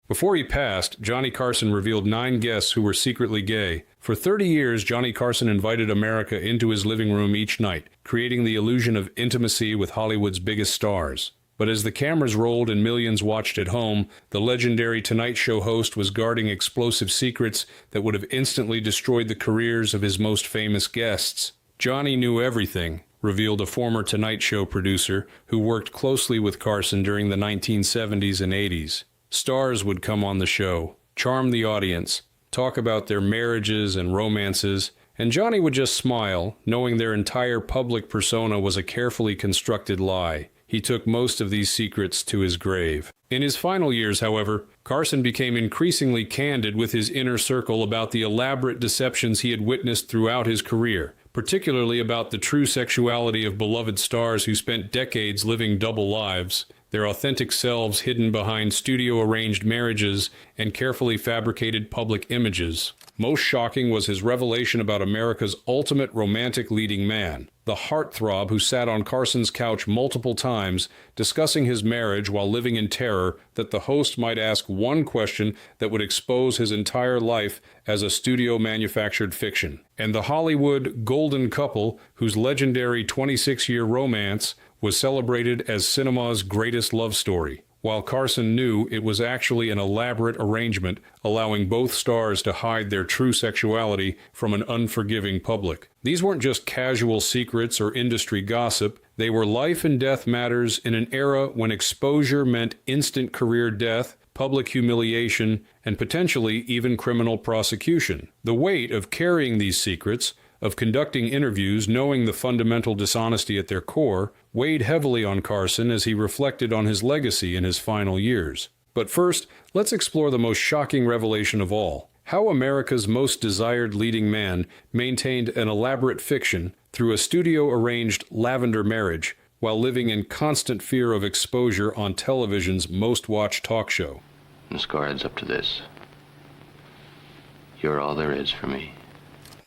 Before he passed, Johnny Carson revealed 9 guests who were secretly gay. For 30 years, Johnny Carson invited America into his living room each night, creating the illusion of intimacy with Hollywood's biggest stars. But as the cameras rolled and millions watched at home, the legendary Tonight Show host was guarding explosive secrets that would have instantly destroyed the careers of his most famous guests. Johnny knew everything, revealed a former Tonight Show producer who worked closely with Carson during the 1970s and 80s. Stars would come on the show, charm the audience, talk about their marriages and romances, and Johnny would just smile, knowing their entire public persona was a carefully constructed lie. He took most of these secrets to his grave. In his final years, however, Carson became increasingly candid with his inner circle about the elaborate deceptions he had witnessed throughout his career, particularly about the true sexuality of beloved stars who spent decades living double lives, their authentic selves hidden behind studio-arranged marriages and carefully fabricated public images. Most shocking was his revelation about America's ultimate romantic leading man, the heartthrob who sat on Carson's couch multiple times discussing his marriage while living in terror that the host might ask one question that would expose his entire life as a studio-manufactured fiction. And the Hollywood golden couple whose legendary 26-year romance was celebrated as cinema's greatest love story, while Carson knew it was actually an elaborate arrangement allowing both stars to hide their true sexuality from an unforgiving public. These weren't just casual secrets or industry gossip, they were life and death matters in an era when exposure meant instant career death, public humiliation, and potentially even criminal prosecution. The weight of carrying these secrets, of conducting interviews knowing the fundamental dishonesty at their core, weighed heavily on Carson as he reflected on his legacy in his final years. But first, let's explore the most shocking revelation of all: how America's most desired leading man maintained an elaborate fiction through a studio-arranged lavender marriage while living in constant fear of exposure on television's most-watched talk show. The score adds up to this. You're all there is for me.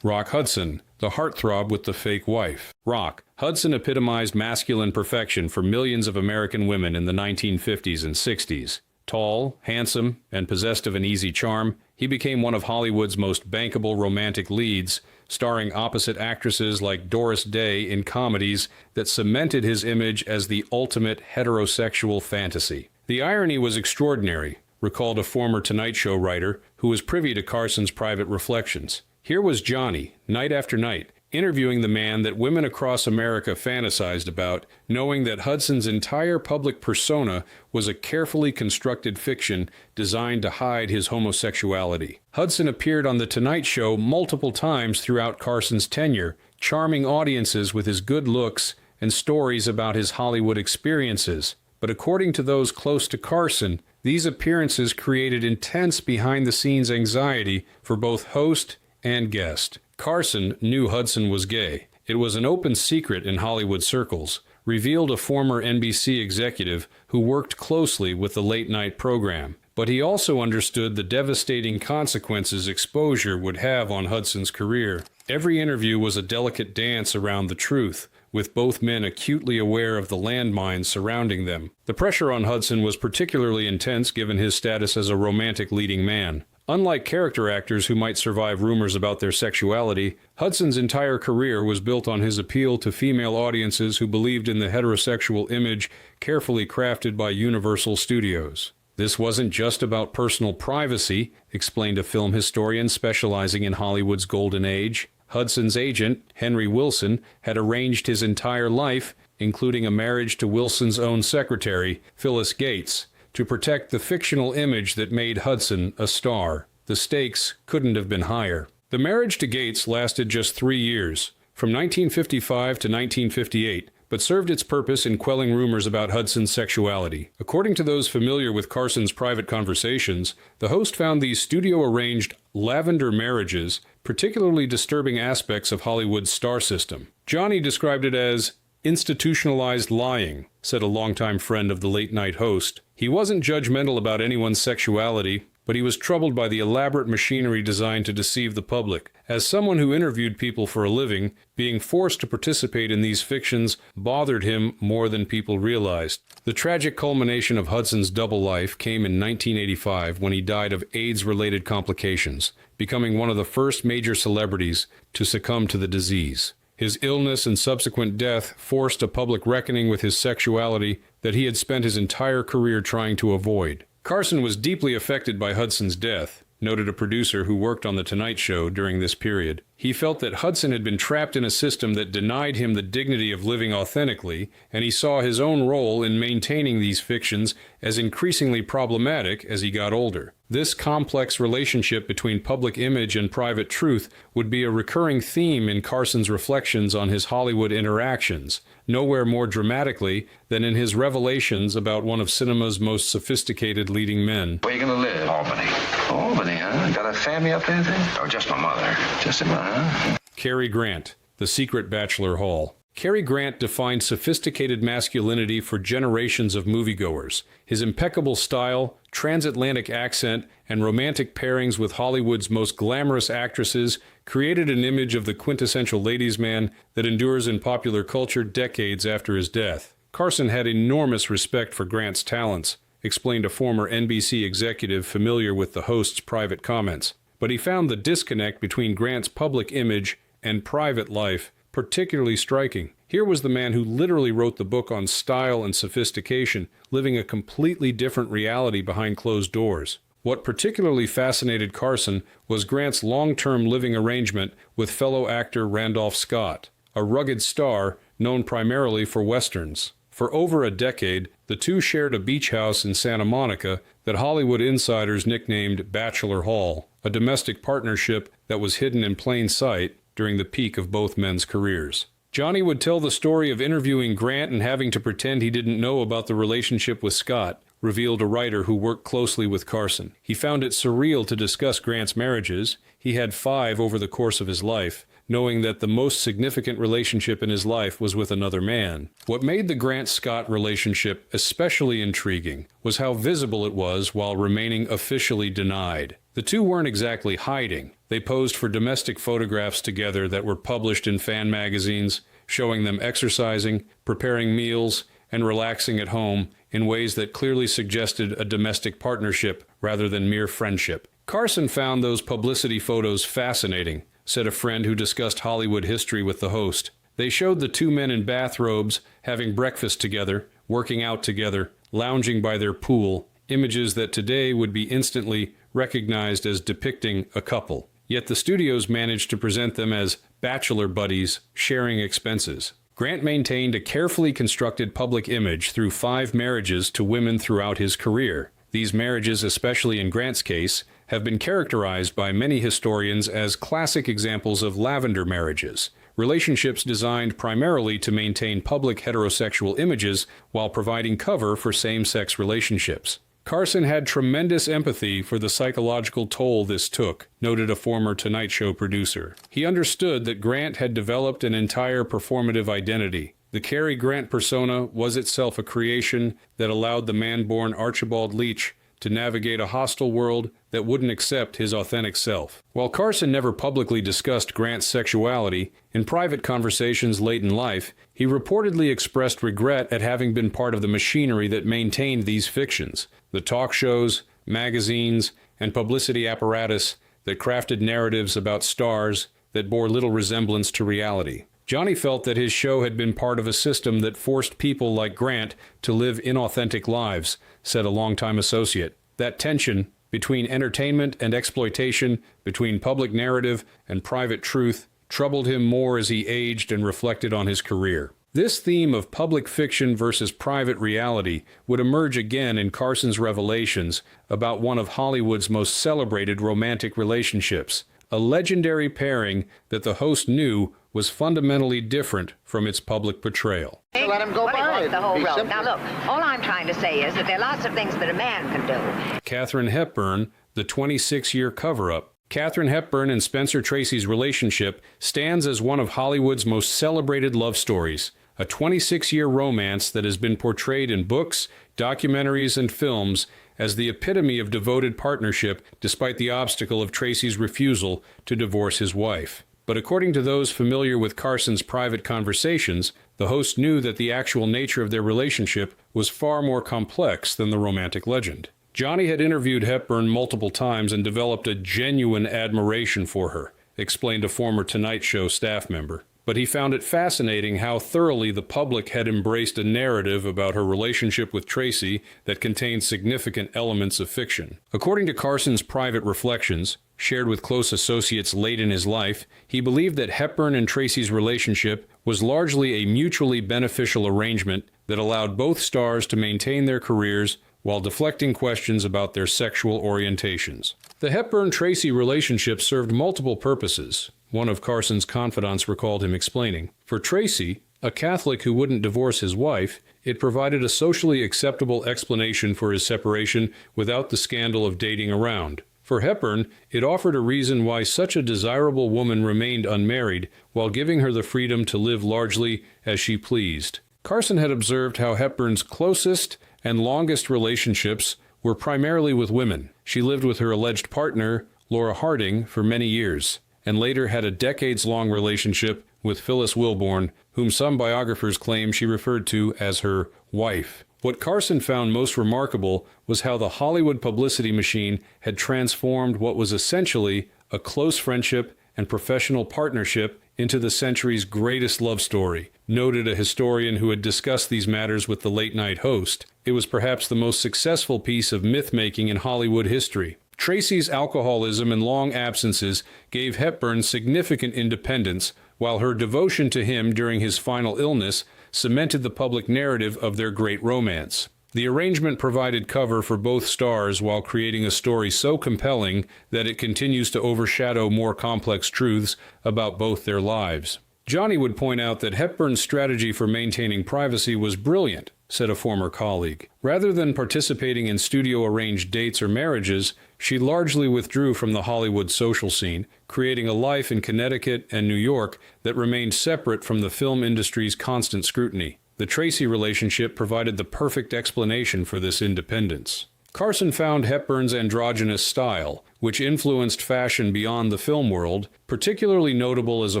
Rock Hudson, the heartthrob with the fake wife. Rock Hudson epitomized masculine perfection for millions of American women in the 1950s and 60s. Tall, handsome, and possessed of an easy charm, he became one of Hollywood's most bankable romantic leads, starring opposite actresses like Doris Day in comedies that cemented his image as the ultimate heterosexual fantasy. The irony was extraordinary, recalled a former Tonight Show writer who was privy to Carson's private reflections. Here was Johnny, night after night, interviewing the man that women across America fantasized about, knowing that Hudson's entire public persona was a carefully constructed fiction designed to hide his homosexuality. Hudson appeared on The Tonight Show multiple times throughout Carson's tenure, charming audiences with his good looks and stories about his Hollywood experiences. But according to those close to Carson, these appearances created intense behind-the-scenes anxiety for both host and guest. Carson knew Hudson was gay. It was an open secret in Hollywood circles, revealed a former NBC executive who worked closely with the late-night program. But he also understood the devastating consequences exposure would have on Hudson's career. Every interview was a delicate dance around the truth, with both men acutely aware of the landmines surrounding them. The pressure on Hudson was particularly intense given his status as a romantic leading man. Unlike character actors who might survive rumors about their sexuality, Hudson's entire career was built on his appeal to female audiences who believed in the heterosexual image carefully crafted by Universal Studios. This wasn't just about personal privacy, explained a film historian specializing in Hollywood's golden age. Hudson's agent, Henry Wilson, had arranged his entire life, including a marriage to Wilson's own secretary, Phyllis Gates, to protect the fictional image that made Hudson a star. The stakes couldn't have been higher. The marriage to Gates lasted just 3 years, from 1955 to 1958, but served its purpose in quelling rumors about Hudson's sexuality. According to those familiar with Carson's private conversations, the host found these studio-arranged lavender marriages particularly disturbing aspects of Hollywood's star system. Johnny described it as institutionalized lying, said a longtime friend of the late-night host. He wasn't judgmental about anyone's sexuality, but he was troubled by the elaborate machinery designed to deceive the public. As someone who interviewed people for a living, being forced to participate in these fictions bothered him more than people realized. The tragic culmination of Hudson's double life came in 1985 when he died of AIDS-related complications, becoming one of the first major celebrities to succumb to the disease. His illness and subsequent death forced a public reckoning with his sexuality that he had spent his entire career trying to avoid. Carson was deeply affected by Hudson's death, noted a producer who worked on The Tonight Show during this period. He felt that Hudson had been trapped in a system that denied him the dignity of living authentically, and he saw his own role in maintaining these fictions as increasingly problematic as he got older. This complex relationship between public image and private truth would be a recurring theme in Carson's reflections on his Hollywood interactions, nowhere more dramatically than in his revelations about one of cinema's most sophisticated leading men. Where are you going to live? Albany. Albany, huh? Got a family up there, anything? Oh, just my mother. Just a minute, huh? Cary Grant, The Secret Bachelor Hall. Cary Grant defined sophisticated masculinity for generations of moviegoers. His impeccable style, transatlantic accent, and romantic pairings with Hollywood's most glamorous actresses created an image of the quintessential ladies' man that endures in popular culture decades after his death. Carson had enormous respect for Grant's talents, explained a former NBC executive familiar with the host's private comments. But he found the disconnect between Grant's public image and private life particularly striking. Here was the man who literally wrote the book on style and sophistication, living a completely different reality behind closed doors. What particularly fascinated Carson was Grant's long-term living arrangement with fellow actor Randolph Scott, a rugged star known primarily for westerns. For over a decade, the two shared a beach house in Santa Monica that Hollywood insiders nicknamed Bachelor Hall, a domestic partnership that was hidden in plain sight during the peak of both men's careers. Johnny would tell the story of interviewing Grant and having to pretend he didn't know about the relationship with Scott, revealed a writer who worked closely with Carson. He found it surreal to discuss Grant's marriages. He had 5 over the course of his life, knowing that the most significant relationship in his life was with another man. What made the Grant-Scott relationship especially intriguing was how visible it was while remaining officially denied. The two weren't exactly hiding. They posed for domestic photographs together that were published in fan magazines, showing them exercising, preparing meals, and relaxing at home in ways that clearly suggested a domestic partnership rather than mere friendship. Carson found those publicity photos fascinating, said a friend who discussed Hollywood history with the host. They showed the two men in bathrobes, having breakfast together, working out together, lounging by their pool, images that today would be instantly recognized as depicting a couple. Yet the studios managed to present them as bachelor buddies sharing expenses. Grant maintained a carefully constructed public image through 5 marriages to women throughout his career. These marriages, especially in Grant's case, have been characterized by many historians as classic examples of lavender marriages, relationships designed primarily to maintain public heterosexual images while providing cover for same-sex relationships. Carson had tremendous empathy for the psychological toll this took, noted a former Tonight Show producer. He understood that Grant had developed an entire performative identity. The Cary Grant persona was itself a creation that allowed the man-born Archibald Leach to navigate a hostile world that wouldn't accept his authentic self. While Carson never publicly discussed Grant's sexuality, in private conversations late in life, he reportedly expressed regret at having been part of the machinery that maintained these fictions, the talk shows, magazines, and publicity apparatus that crafted narratives about stars that bore little resemblance to reality. Johnny felt that his show had been part of a system that forced people like Grant to live inauthentic lives, said a longtime associate. That tension between entertainment and exploitation, between public narrative and private truth, troubled him more as he aged and reflected on his career. This theme of public fiction versus private reality would emerge again in Carson's revelations about one of Hollywood's most celebrated romantic relationships, a legendary pairing that the host knew was fundamentally different from its public portrayal. Let him go by it. The whole Be road. simple. Now look, all I'm trying to say is that there are lots of things that a man can do. Katharine Hepburn, the 26-year cover-up. Katharine Hepburn and Spencer Tracy's relationship stands as one of Hollywood's most celebrated love stories, a 26-year romance that has been portrayed in books, documentaries, and films as the epitome of devoted partnership despite the obstacle of Tracy's refusal to divorce his wife. But according to those familiar with Carson's private conversations, the host knew that the actual nature of their relationship was far more complex than the romantic legend. Johnny had interviewed Hepburn multiple times and developed a genuine admiration for her, explained a former Tonight Show staff member. But he found it fascinating how thoroughly the public had embraced a narrative about her relationship with Tracy that contained significant elements of fiction. According to Carson's private reflections, shared with close associates late in his life, he believed that Hepburn and Tracy's relationship was largely a mutually beneficial arrangement that allowed both stars to maintain their careers while deflecting questions about their sexual orientations. The Hepburn-Tracy relationship served multiple purposes. One of Carson's confidants recalled him explaining, "For Tracy, a Catholic who wouldn't divorce his wife, it provided a socially acceptable explanation for his separation without the scandal of dating around. For Hepburn, it offered a reason why such a desirable woman remained unmarried while giving her the freedom to live largely as she pleased." Carson had observed how Hepburn's closest and longest relationships were primarily with women. She lived with her alleged partner, Laura Harding, for many years, and later had a decades-long relationship with Phyllis Wilborn, whom some biographers claim she referred to as her wife. What Carson found most remarkable was how the Hollywood publicity machine had transformed what was essentially a close friendship and professional partnership into the century's greatest love story, noted a historian who had discussed these matters with the late-night host. It was perhaps the most successful piece of myth-making in Hollywood history. Tracy's alcoholism and long absences gave Hepburn significant independence, while her devotion to him during his final illness cemented the public narrative of their great romance. The arrangement provided cover for both stars while creating a story so compelling that it continues to overshadow more complex truths about both their lives. Johnny would point out that Hepburn's strategy for maintaining privacy was brilliant, said a former colleague. Rather than participating in studio-arranged dates or marriages, she largely withdrew from the Hollywood social scene, creating a life in Connecticut and New York that remained separate from the film industry's constant scrutiny. The Tracy relationship provided the perfect explanation for this independence. Carson found Hepburn's androgynous style, which influenced fashion beyond the film world, particularly notable as a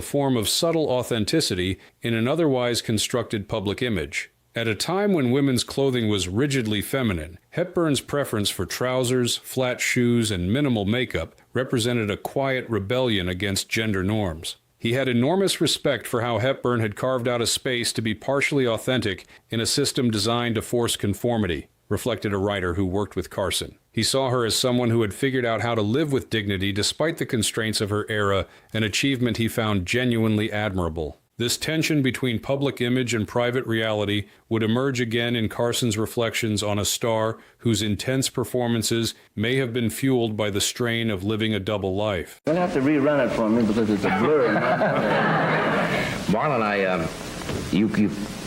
form of subtle authenticity in an otherwise constructed public image. At a time when women's clothing was rigidly feminine, Hepburn's preference for trousers, flat shoes, and minimal makeup represented a quiet rebellion against gender norms. He had enormous respect for how Hepburn had carved out a space to be partially authentic in a system designed to force conformity, reflected a writer who worked with Carson. He saw her as someone who had figured out how to live with dignity despite the constraints of her era, an achievement he found genuinely admirable. This tension between public image and private reality would emerge again in Carson's reflections on a star whose intense performances may have been fueled by the strain of living a double life. You'll have to rerun it for me because it's a blur. Marlon,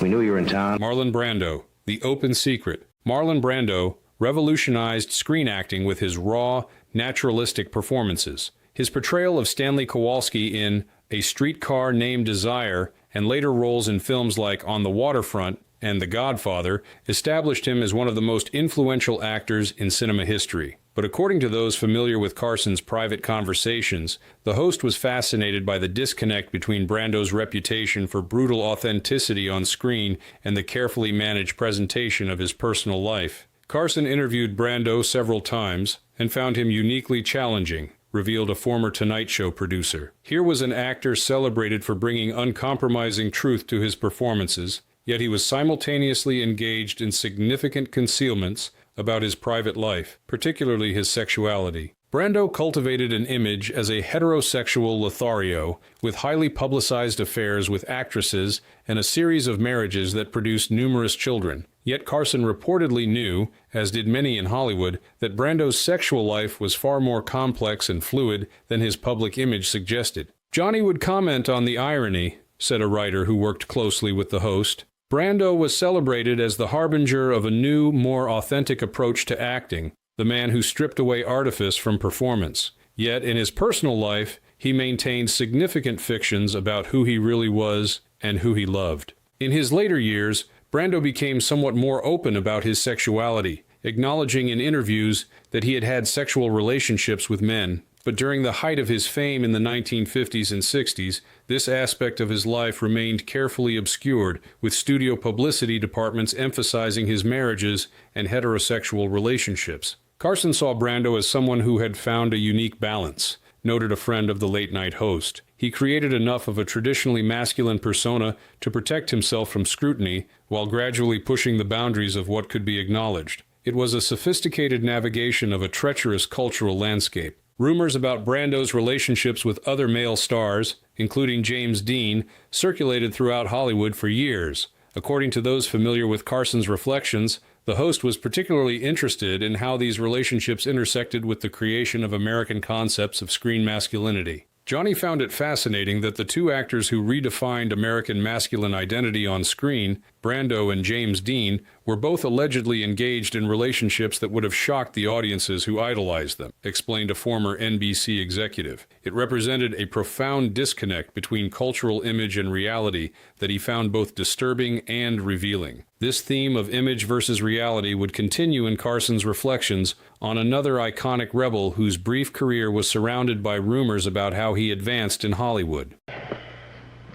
we knew you were in town. Marlon Brando, The Open Secret. Marlon Brando revolutionized screen acting with his raw, naturalistic performances. His portrayal of Stanley Kowalski in A Streetcar Named Desire and later roles in films like On the Waterfront and The Godfather established him as one of the most influential actors in cinema history. But according to those familiar with Carson's private conversations, the host was fascinated by the disconnect between Brando's reputation for brutal authenticity on screen and the carefully managed presentation of his personal life. Carson interviewed Brando several times and found him uniquely challenging, revealed a former Tonight Show producer. Here was an actor celebrated for bringing uncompromising truth to his performances, yet he was simultaneously engaged in significant concealments about his private life, particularly his sexuality. Brando cultivated an image as a heterosexual Lothario with highly publicized affairs with actresses and a series of marriages that produced numerous children. Yet Carson reportedly knew, as did many in Hollywood, that Brando's sexual life was far more complex and fluid than his public image suggested. Johnny would comment on the irony, said a writer who worked closely with the host. Brando was celebrated as the harbinger of a new, more authentic approach to acting, the man who stripped away artifice from performance. Yet in his personal life, he maintained significant fictions about who he really was and who he loved. In his later years, Brando became somewhat more open about his sexuality, acknowledging in interviews that he had had sexual relationships with men. But during the height of his fame in the 1950s and 60s, this aspect of his life remained carefully obscured, with studio publicity departments emphasizing his marriages and heterosexual relationships. Carson saw Brando as someone who had found a unique balance, noted a friend of the late-night host. He created enough of a traditionally masculine persona to protect himself from scrutiny, while gradually pushing the boundaries of what could be acknowledged. It was a sophisticated navigation of a treacherous cultural landscape. Rumors about Brando's relationships with other male stars, including James Dean, circulated throughout Hollywood for years. According to those familiar with Carson's reflections, the host was particularly interested in how these relationships intersected with the creation of American concepts of screen masculinity. Johnny found it fascinating that the two actors who redefined American masculine identity on screen, Brando and James Dean, were both allegedly engaged in relationships that would have shocked the audiences who idolized them, explained a former NBC executive. It represented a profound disconnect between cultural image and reality that he found both disturbing and revealing. This theme of image versus reality would continue in Carson's reflections on another iconic rebel whose brief career was surrounded by rumors about how he advanced in Hollywood.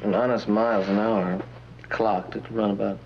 An honest miles an hour clocked it run about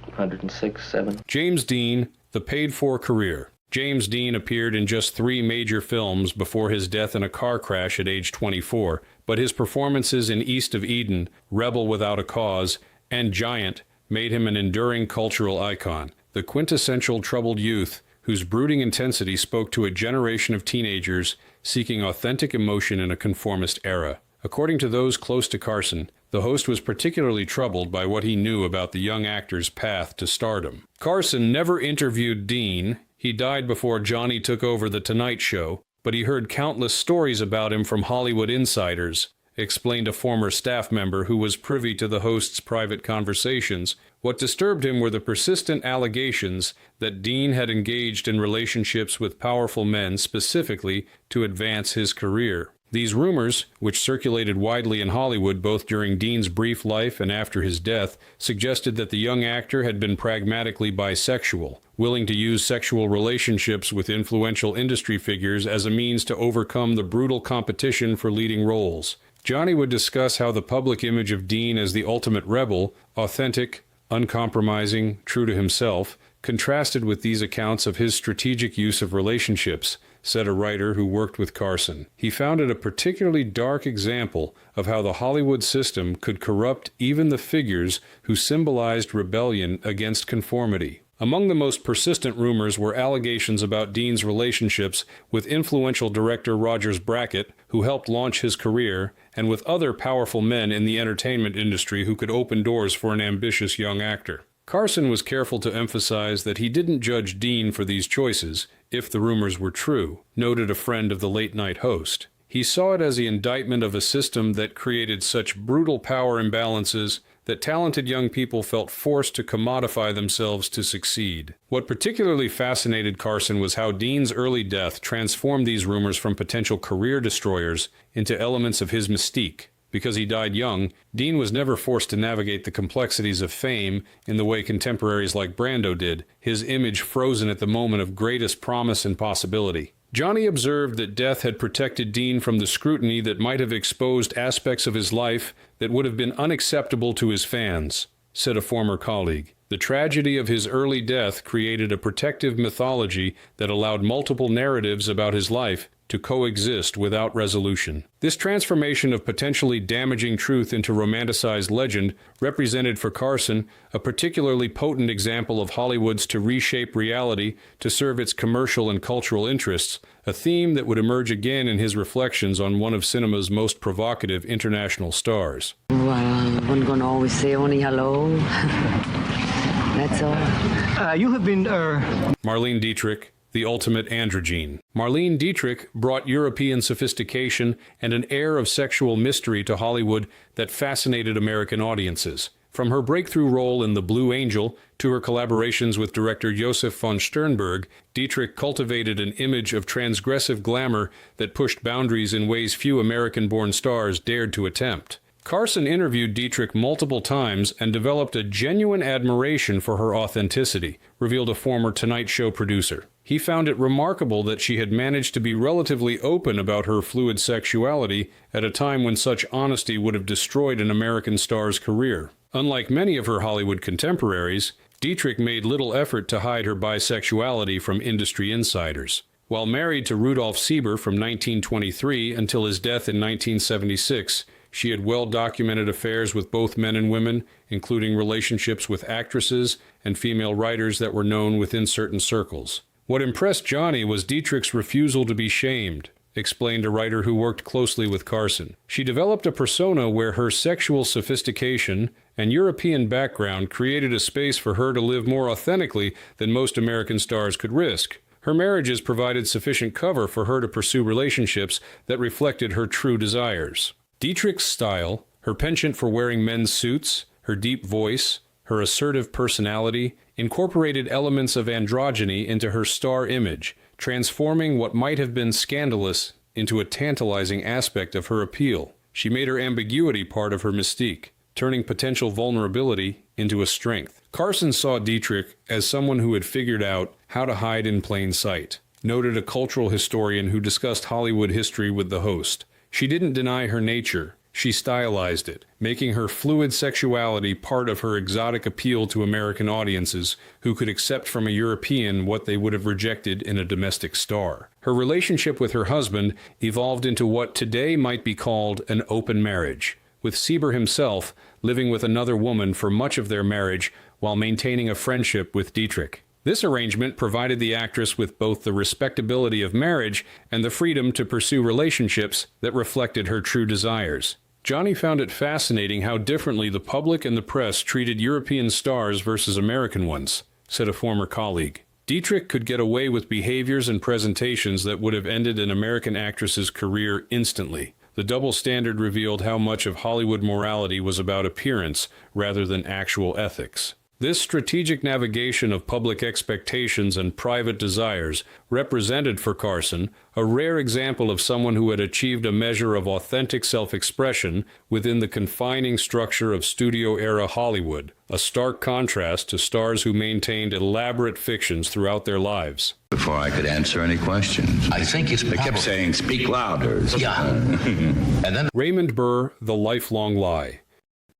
106, 7. James Dean, the paid-for career. James Dean appeared in just 3 major films before his death in a car crash at age 24, but his performances in East of Eden, Rebel Without a Cause, and Giant made him an enduring cultural icon, the quintessential troubled youth whose brooding intensity spoke to a generation of teenagers seeking authentic emotion in a conformist era. According to those close to Carson, the host was particularly troubled by what he knew about the young actor's path to stardom. Carson never interviewed Dean. He died before Johnny took over The Tonight Show, but he heard countless stories about him from Hollywood insiders, explained a former staff member who was privy to the host's private conversations. What disturbed him were the persistent allegations that Dean had engaged in relationships with powerful men specifically to advance his career. These rumors, which circulated widely in Hollywood both during Dean's brief life and after his death, suggested that the young actor had been pragmatically bisexual, willing to use sexual relationships with influential industry figures as a means to overcome the brutal competition for leading roles. Johnny would discuss how the public image of Dean as the ultimate rebel, authentic, uncompromising, true to himself, contrasted with these accounts of his strategic use of relationships, said a writer who worked with Carson. He found it a particularly dark example of how the Hollywood system could corrupt even the figures who symbolized rebellion against conformity. Among the most persistent rumors were allegations about Dean's relationships with influential director Rogers Brackett, who helped launch his career, and with other powerful men in the entertainment industry who could open doors for an ambitious young actor. Carson was careful to emphasize that he didn't judge Dean for these choices, if the rumors were true, noted a friend of the late-night host. He saw it as the indictment of a system that created such brutal power imbalances that talented young people felt forced to commodify themselves to succeed. What particularly fascinated Carson was how Dean's early death transformed these rumors from potential career destroyers into elements of his mystique. Because he died young, Dean was never forced to navigate the complexities of fame in the way contemporaries like Brando did, his image frozen at the moment of greatest promise and possibility. Johnny observed that death had protected Dean from the scrutiny that might have exposed aspects of his life that would have been unacceptable to his fans, said a former colleague. The tragedy of his early death created a protective mythology that allowed multiple narratives about his life to coexist without resolution. This transformation of potentially damaging truth into romanticized legend represented for Carson a particularly potent example of Hollywood's to reshape reality to serve its commercial and cultural interests, a theme that would emerge again in his reflections on one of cinema's most provocative international stars. Well, one gonna always say only hello. That's all. You have been, Marlene Dietrich, the ultimate androgyne. Marlene Dietrich brought European sophistication and an air of sexual mystery to Hollywood that fascinated American audiences. From her breakthrough role in The Blue Angel to her collaborations with director Josef von Sternberg, Dietrich cultivated an image of transgressive glamour that pushed boundaries in ways few American-born stars dared to attempt. Carson interviewed Dietrich multiple times and developed a genuine admiration for her authenticity, revealed a former Tonight Show producer. He found it remarkable that she had managed to be relatively open about her fluid sexuality at a time when such honesty would have destroyed an American star's career. Unlike many of her Hollywood contemporaries, Dietrich made little effort to hide her bisexuality from industry insiders. While married to Rudolf Sieber from 1923 until his death in 1976, she had well-documented affairs with both men and women, including relationships with actresses and female writers that were known within certain circles. What impressed Johnny was Dietrich's refusal to be shamed, explained a writer who worked closely with Carson. She developed a persona where her sexual sophistication and European background created a space for her to live more authentically than most American stars could risk. Her marriages provided sufficient cover for her to pursue relationships that reflected her true desires. Dietrich's style, her penchant for wearing men's suits, her deep voice, her assertive personality, incorporated elements of androgyny into her star image, transforming what might have been scandalous into a tantalizing aspect of her appeal. She made her ambiguity part of her mystique, turning potential vulnerability into a strength. Carson saw Dietrich as someone who had figured out how to hide in plain sight, noted a cultural historian who discussed Hollywood history with the host. She didn't deny her nature, she stylized it, making her fluid sexuality part of her exotic appeal to American audiences who could accept from a European what they would have rejected in a domestic star. Her relationship with her husband evolved into what today might be called an open marriage, with Sieber himself living with another woman for much of their marriage while maintaining a friendship with Dietrich. This arrangement provided the actress with both the respectability of marriage and the freedom to pursue relationships that reflected her true desires. Johnny found it fascinating how differently the public and the press treated European stars versus American ones, said a former colleague. Dietrich could get away with behaviors and presentations that would have ended an American actress's career instantly. The double standard revealed how much of Hollywood morality was about appearance rather than actual ethics. This strategic navigation of public expectations and private desires represented for Carson a rare example of someone who had achieved a measure of authentic self-expression within the confining structure of studio-era Hollywood, a stark contrast to stars who maintained elaborate fictions throughout their lives. Before I could answer any questions. I think it's They kept saying, speak louder. Yeah. And then Raymond Burr, The Lifelong Lie.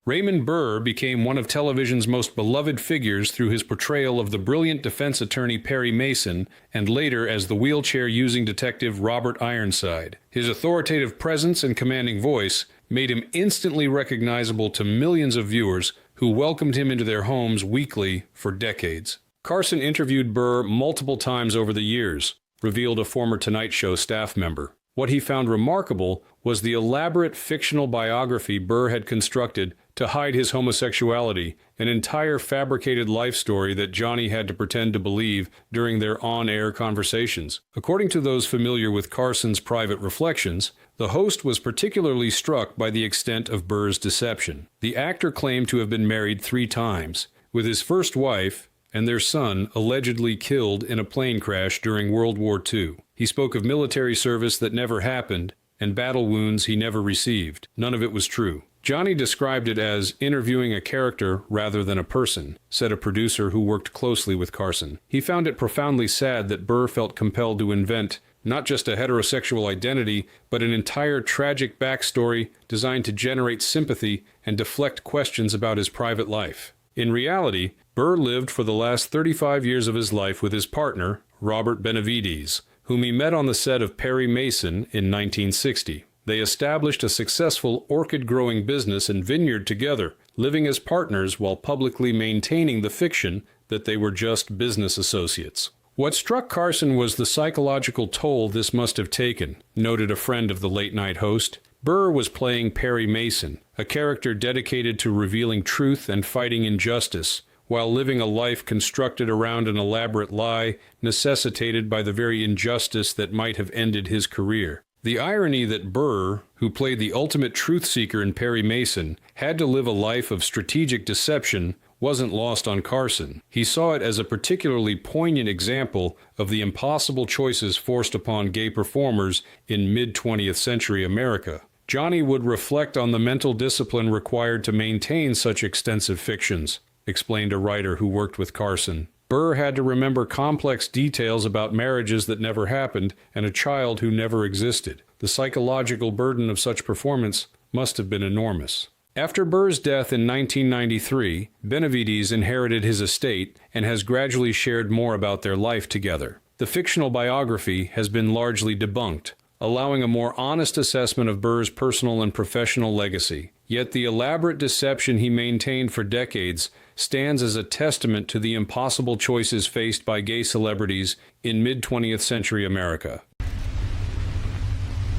Raymond Burr became one of television's most beloved figures through his portrayal of the brilliant defense attorney Perry Mason and later as the wheelchair-using detective Robert Ironside. His authoritative presence and commanding voice made him instantly recognizable to millions of viewers who welcomed him into their homes weekly for decades. Carson interviewed Burr multiple times over the years, revealed a former Tonight Show staff member. What he found remarkable was the elaborate fictional biography Burr had constructed to hide his homosexuality, an entire fabricated life story that Johnny had to pretend to believe during their on-air conversations. According to those familiar with Carson's private reflections, the host was particularly struck by the extent of Burr's deception. The actor claimed to have been married 3 times, with his first wife and their son allegedly killed in a plane crash during World War II. He spoke of military service that never happened and battle wounds he never received. None of it was true. Johnny described it as interviewing a character rather than a person, said a producer who worked closely with Carson. He found it profoundly sad that Burr felt compelled to invent not just a heterosexual identity, but an entire tragic backstory designed to generate sympathy and deflect questions about his private life. In reality, Burr lived for the last 35 years of his life with his partner, Robert Benavides, whom he met on the set of Perry Mason in 1960. They established a successful orchid-growing business and vineyard together, living as partners while publicly maintaining the fiction that they were just business associates. What struck Carson was the psychological toll this must have taken, noted a friend of the late-night host. Burr was playing Perry Mason, a character dedicated to revealing truth and fighting injustice, while living a life constructed around an elaborate lie necessitated by the very injustice that might have ended his career. The irony that Burr, who played the ultimate truth seeker in Perry Mason, had to live a life of strategic deception wasn't lost on Carson. He saw it as a particularly poignant example of the impossible choices forced upon gay performers in mid-20th century America. Johnny would reflect on the mental discipline required to maintain such extensive fictions, explained a writer who worked with Carson. Burr had to remember complex details about marriages that never happened and a child who never existed. The psychological burden of such performance must have been enormous. After Burr's death in 1993, Benavides inherited his estate and has gradually shared more about their life together. The fictional biography has been largely debunked, allowing a more honest assessment of Burr's personal and professional legacy. Yet the elaborate deception he maintained for decades stands as a testament to the impossible choices faced by gay celebrities in mid-20th century America.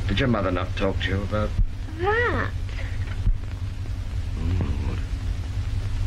Did your mother not talk to you about That.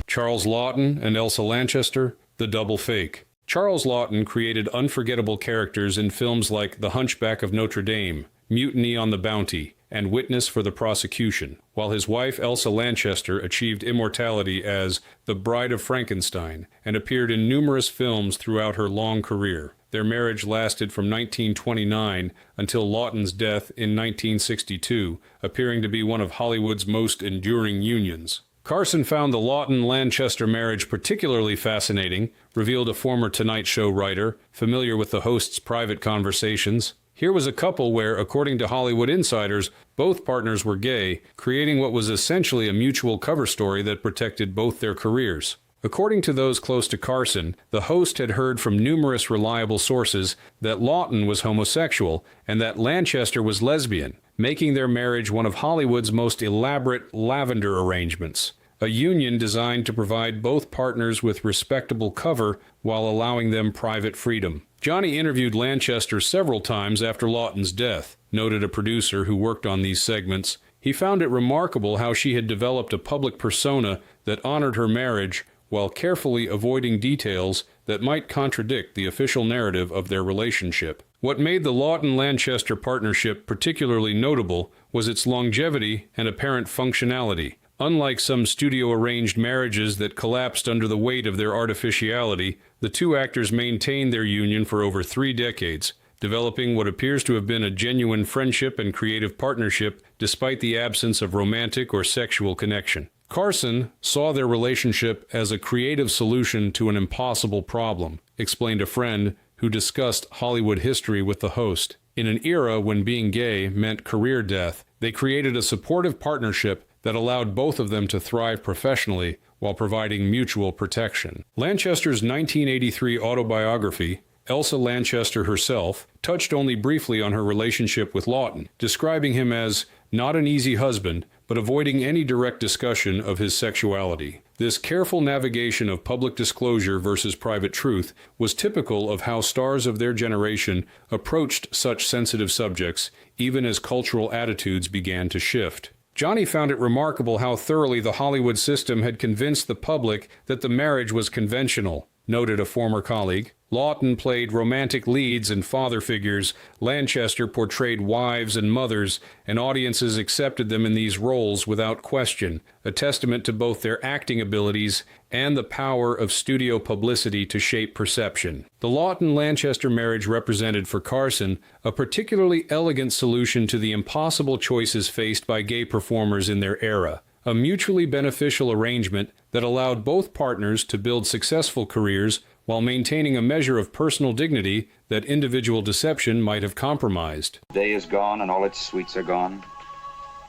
Charles Laughton and Elsa Lanchester, The Double Fake. Charles Laughton created unforgettable characters in films like The Hunchback of Notre Dame, Mutiny on the Bounty, and Witness for the Prosecution, while his wife Elsa Lanchester achieved immortality as the Bride of Frankenstein and appeared in numerous films throughout her long career. Their marriage lasted from 1929 until Laughton's death in 1962, appearing to be one of Hollywood's most enduring unions. Carson found the Laughton-Lanchester marriage particularly fascinating, revealed a former Tonight Show writer, familiar with the host's private conversations. Here was a couple where, according to Hollywood insiders, both partners were gay, creating what was essentially a mutual cover story that protected both their careers. According to those close to Carson, the host had heard from numerous reliable sources that Laughton was homosexual and that Lanchester was lesbian, making their marriage one of Hollywood's most elaborate lavender arrangements, a union designed to provide both partners with respectable cover while allowing them private freedom. Johnny interviewed Lanchester several times after Laughton's death, noted a producer who worked on these segments. He found it remarkable how she had developed a public persona that honored her marriage while carefully avoiding details that might contradict the official narrative of their relationship. What made the Laughton-Lanchester partnership particularly notable was its longevity and apparent functionality. Unlike some studio-arranged marriages that collapsed under the weight of their artificiality, the two actors maintained their union for over 3 decades, developing what appears to have been a genuine friendship and creative partnership despite the absence of romantic or sexual connection. Carson saw their relationship as a creative solution to an impossible problem, explained a friend who discussed Hollywood history with the host. In an era when being gay meant career death, they created a supportive partnership that allowed both of them to thrive professionally while providing mutual protection. Lanchester's 1983 autobiography, Elsa Lanchester herself, touched only briefly on her relationship with Laughton, describing him as not an easy husband, but avoiding any direct discussion of his sexuality. This careful navigation of public disclosure versus private truth was typical of how stars of their generation approached such sensitive subjects, even as cultural attitudes began to shift. Johnny found it remarkable how thoroughly the Hollywood system had convinced the public that the marriage was conventional, noted a former colleague. Laughton played romantic leads and father figures, Lanchester portrayed wives and mothers, and audiences accepted them in these roles without question, a testament to both their acting abilities and the power of studio publicity to shape perception. The Laughton-Lanchester marriage represented for Carson a particularly elegant solution to the impossible choices faced by gay performers in their era, a mutually beneficial arrangement that allowed both partners to build successful careers while maintaining a measure of personal dignity that individual deception might have compromised. Day is gone and all its sweets are gone.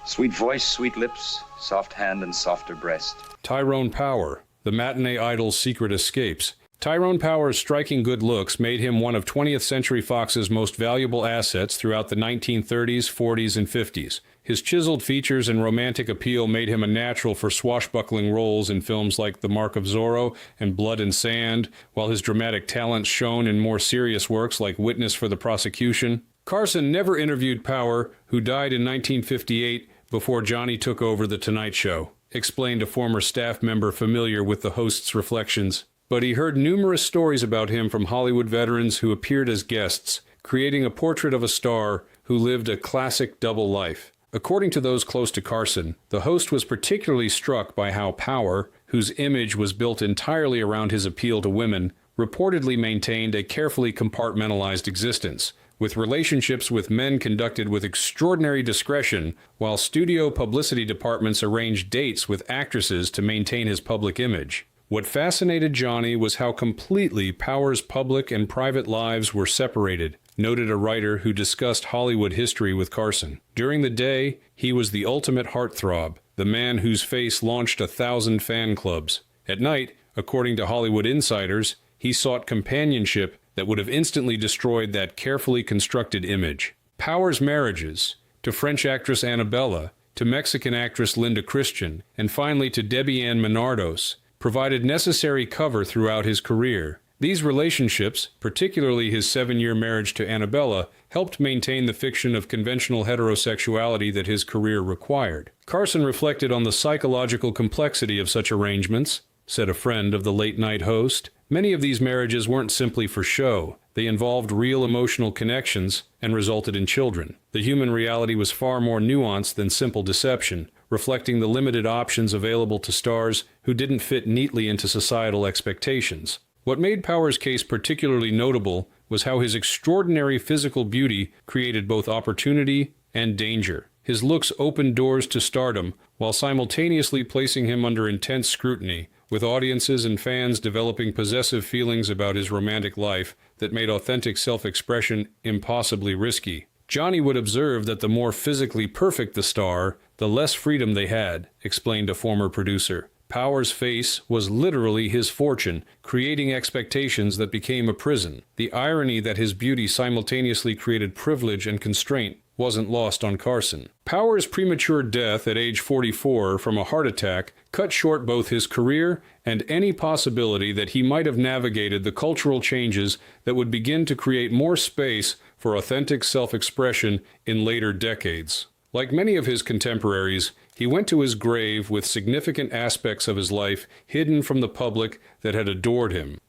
Sweet voice, sweet lips, soft hand and softer breast. Tyrone Power, the matinee idol's secret escapes. Tyrone Power's striking good looks made him one of 20th Century Fox's most valuable assets throughout the 1930s, 40s, and 50s. His chiseled features and romantic appeal made him a natural for swashbuckling roles in films like The Mark of Zorro and Blood and Sand, while his dramatic talents shone in more serious works like Witness for the Prosecution. Carson never interviewed Power, who died in 1958 before Johnny took over The Tonight Show, explained a former staff member familiar with the host's reflections. But he heard numerous stories about him from Hollywood veterans who appeared as guests, creating a portrait of a star who lived a classic double life. According to those close to Carson, the host was particularly struck by how Power, whose image was built entirely around his appeal to women, reportedly maintained a carefully compartmentalized existence, with relationships with men conducted with extraordinary discretion, while studio publicity departments arranged dates with actresses to maintain his public image. What fascinated Johnny was how completely Powers' public and private lives were separated, noted a writer who discussed Hollywood history with Carson. During the day, he was the ultimate heartthrob, the man whose face launched 1,000 fan clubs. At night, according to Hollywood insiders, he sought companionship that would have instantly destroyed that carefully constructed image. Powers' marriages, to French actress Annabella, to Mexican actress Linda Christian, and finally to Debbie Ann Menardos, provided necessary cover throughout his career. These relationships, particularly his 7-year marriage to Annabella, helped maintain the fiction of conventional heterosexuality that his career required. Carson reflected on the psychological complexity of such arrangements, said a friend of the late-night host. Many of these marriages weren't simply for show. They involved real emotional connections and resulted in children. The human reality was far more nuanced than simple deception, reflecting the limited options available to stars who didn't fit neatly into societal expectations. What made Powers' case particularly notable was how his extraordinary physical beauty created both opportunity and danger. His looks opened doors to stardom while simultaneously placing him under intense scrutiny, with audiences and fans developing possessive feelings about his romantic life that made authentic self-expression impossibly risky. Johnny would observe that the more physically perfect the star, the less freedom they had, explained a former producer. Powers' face was literally his fortune, creating expectations that became a prison. The irony that his beauty simultaneously created privilege and constraint wasn't lost on Carson. Powers' premature death at age 44 from a heart attack cut short both his career and any possibility that he might have navigated the cultural changes that would begin to create more space for authentic self-expression in later decades. Like many of his contemporaries, he went to his grave with significant aspects of his life hidden from the public that had adored him.